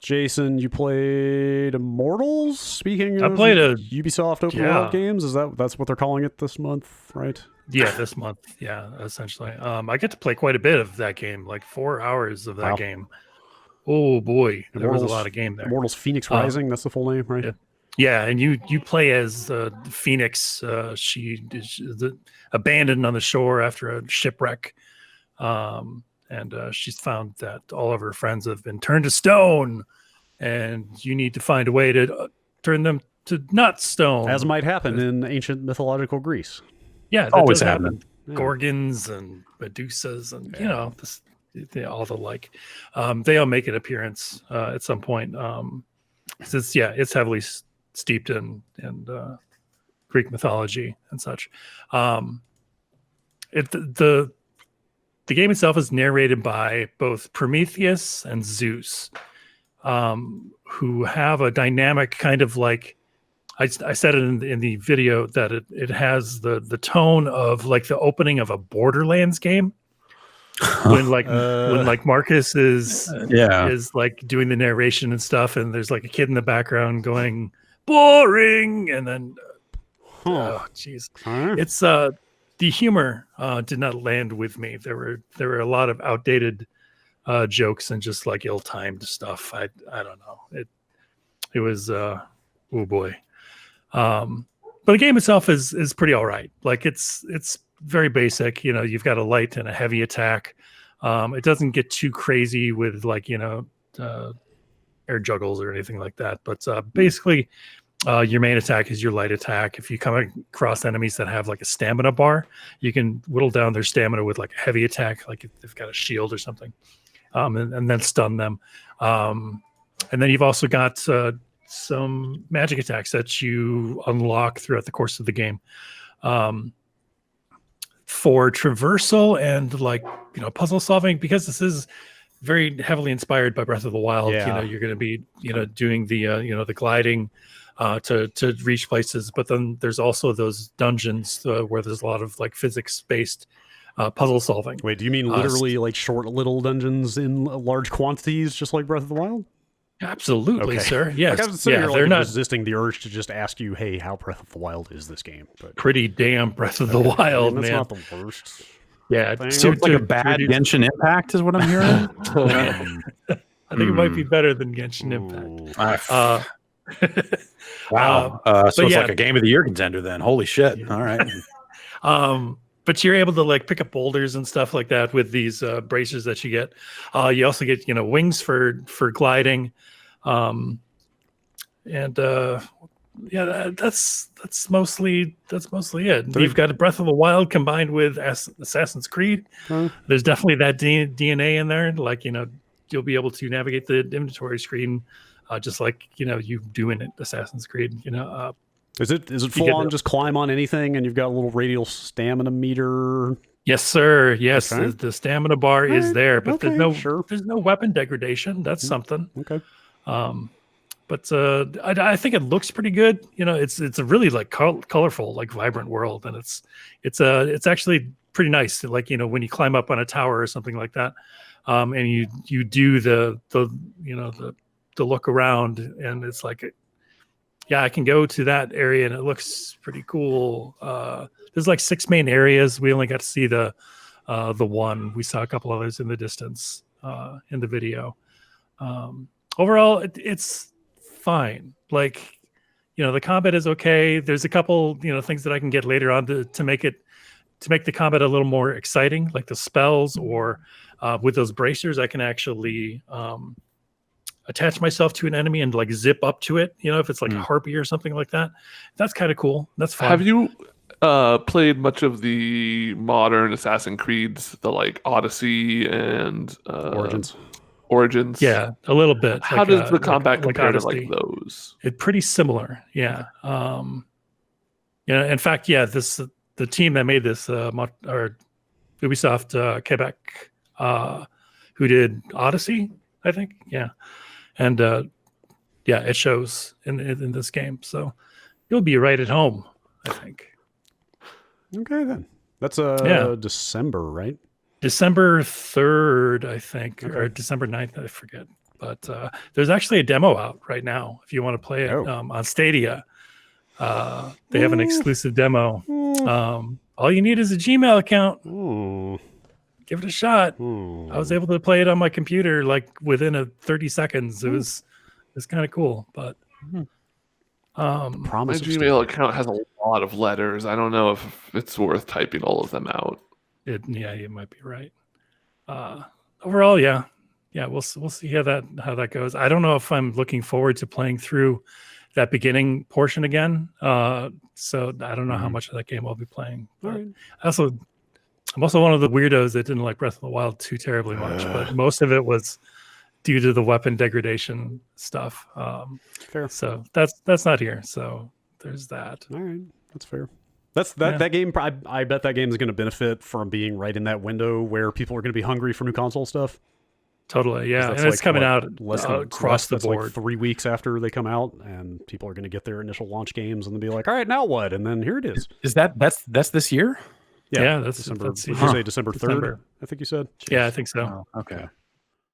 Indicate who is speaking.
Speaker 1: Jason, you played Immortals? Speaking
Speaker 2: I
Speaker 1: of
Speaker 2: played
Speaker 1: Ubisoft open world games, that's what they're calling it this month, right?
Speaker 2: Yeah, this month. Yeah, essentially. I get to play quite a bit of that game, like 4 hours of that game. Oh boy, there was a lot of game there.
Speaker 1: Immortals Fenyx Rising, that's the full name, right?
Speaker 2: Yeah, and you play as Phoenix. She is abandoned on the shore after a shipwreck, and she's found that all of her friends have been turned to stone, and you need to find a way to turn them to not stone,
Speaker 1: as might happen in ancient mythological Greece.
Speaker 2: Yeah, that always happen. Yeah. Gorgons and Medusas, and all the like. They all make an appearance at some point. It's heavily steeped in Greek mythology and such. The game itself is narrated by both Prometheus and Zeus, who have a dynamic kind of like. I said it in the video that it has the tone of like the opening of a Borderlands game when Marcus is like doing the narration and stuff, and there's like a kid in the background going boring, and then oh jeez, it's the humor did not land with me. There were a lot of outdated jokes and just like ill-timed stuff. I don't know. It was oh boy. But the game itself is pretty all right. Like it's very basic. You've got a light and a heavy attack. It doesn't get too crazy with like air juggles or anything like that. But basically, your main attack is your light attack. If you come across enemies that have like a stamina bar, you can whittle down their stamina with like a heavy attack, like if they've got a shield or something, and then stun them. And then you've also got some magic attacks that you unlock throughout the course of the game for traversal and like puzzle solving, because this is very heavily inspired by Breath of the Wild. You're going to be doing the the gliding to reach places, but then there's also those dungeons where there's a lot of like physics based puzzle solving.
Speaker 1: Wait, do you mean literally like short little dungeons in large quantities, just like Breath of the Wild?
Speaker 2: Absolutely, sir. Yes.
Speaker 1: They're not resisting the urge to just ask you, hey, how Breath of the Wild is this game? But
Speaker 2: pretty damn Breath of the Wild,
Speaker 1: that's
Speaker 2: man.
Speaker 1: not the worst.
Speaker 2: Yeah.
Speaker 3: So it's like a bad Genshin Impact is what I'm hearing?
Speaker 2: I think it might be better than Genshin Impact.
Speaker 3: Wow. So it's like a Game of the Year contender then. Holy shit. Yeah. All right.
Speaker 2: But you're able to like pick up boulders and stuff like that with these bracers that you get. You also get wings for gliding, that's mostly it. You've got Breath of the Wild combined with Assassin's Creed. There's definitely that DNA in there. Like you'll be able to navigate the inventory screen just like you do in Assassin's Creed.
Speaker 1: Is it full on just climb on anything and you've got a little radial stamina meter?
Speaker 2: Yes, sir. Yes, okay. The stamina bar is there, but there's no weapon degradation. That's something.
Speaker 1: Okay.
Speaker 2: But I think it looks pretty good. It's a really like colorful, like vibrant world, and it's actually pretty nice. Like when you climb up on a tower or something like that, and you do the look around, and it's like. Yeah, I can go to that area and it looks pretty cool. There's like 6 main areas. We only got to see the one. We saw a couple others in the distance in the video. Overall, it's fine. Like, the combat is okay. There's a couple, things that I can get later on to make the combat a little more exciting, like the spells or with those bracers, I can actually attach myself to an enemy and like zip up to it, if it's like a harpy or something like that. That's kind of cool. That's fun.
Speaker 4: Have you played much of the modern Assassin's Creeds, the like Odyssey and Origins?
Speaker 2: Yeah, a little bit.
Speaker 4: How does the combat compare to like those?
Speaker 2: It's pretty similar. Yeah. In fact, the team that made this or Ubisoft Quebec, who did Odyssey, I think. Yeah. And it shows in this game. So you'll be right at home, I think.
Speaker 1: Okay, then. That's December, right?
Speaker 2: December 3rd, I think, or December 9th, I forget. But there's actually a demo out right now if you want to play it on Stadia. They have an exclusive demo. All you need is a Gmail account. Give it a shot. I was able to play it on my computer like within 30 seconds. It was kind of cool, but
Speaker 4: my Gmail account has a lot of letters. I don't know if it's worth typing all of them out.
Speaker 2: You might be right. Overall, yeah, we'll see how that goes. I don't know if I'm looking forward to playing through that beginning portion again. So I don't know how much of that game I'll be playing. I'm also one of the weirdos that didn't like Breath of the Wild too terribly much, but most of it was due to the weapon degradation stuff.
Speaker 1: Fair.
Speaker 2: So that's not here. So there's that.
Speaker 1: All right, that's fair. That game. I bet that game is going to benefit from being right in that window where people are going to be hungry for new console stuff.
Speaker 2: Totally, yeah. And it's coming out across the board.
Speaker 1: Like 3 weeks after they come out, and people are going to get their initial launch games and then be like, "All right, now what?" And then here it is.
Speaker 3: Is that's this year?
Speaker 1: Yeah, that's December. Did you say December 3rd? I think you said.
Speaker 2: Yeah, I think so.
Speaker 3: Oh, okay.